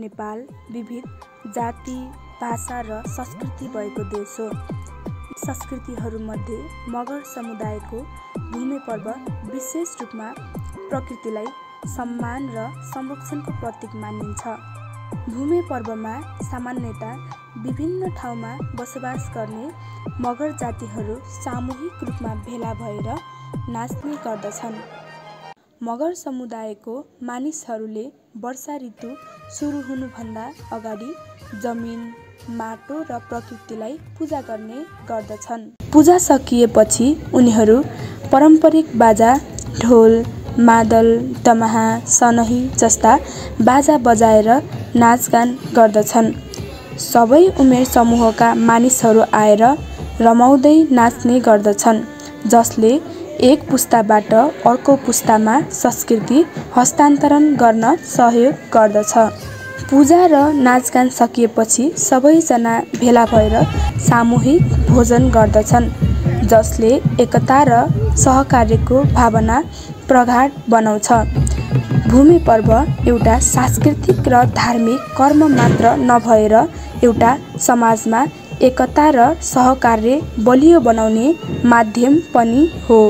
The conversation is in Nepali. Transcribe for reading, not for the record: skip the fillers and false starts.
नेपाल विविध जाति, भाषा र संस्कृति भएको देश हो। यी संस्कृतिहरूमध्ये मगर समुदायको भूमि पर्व विशेष रूपमा प्रकृतिलाई सम्मान र संरक्षणको प्रतीक मानिन्छ। भूमि पर्वमा सामान्यतः विभिन्न ठाउँमा बसोबास गर्ने मगर जातिहरू सामूहिक रूपमा भेला भएर नाच्ने गर्दछन्। मगर समुदायको मानिसहरूले वर्षा ऋतु सुरु हुनुभन्दा अगाडि जमिन, माटो र प्रकृतिलाई पूजा गर्ने गर्दछन्। पूजा सकिएपछि उनीहरू पारम्परिक बाजा, ढोल, मादल, दमाहा, सनही जस्ता बाजा बजाएर नाचगान गर्दछन्। सबै उमेर समूहका मानिसहरू आएर रमाउँदै नाच्ने गर्दछन्, जसले एक पुस्ताबाट अर्को पुस्तामा संस्कृति हस्तान्तरण गर्न सहयोग गर्दछ। पूजा र नाचगान सकिएपछि सबैजना भेला भएर सामूहिक भोजन गर्दछन्, जसले एकता र सहकार्यको भावना प्रगाढ बनाउँछ। भूमि पर्व एउटा सांस्कृतिक र धार्मिक कर्म मात्र नभएर एउटा समाजमा एकता र सहकार्य बलियो बनाउने माध्यम पनि हो।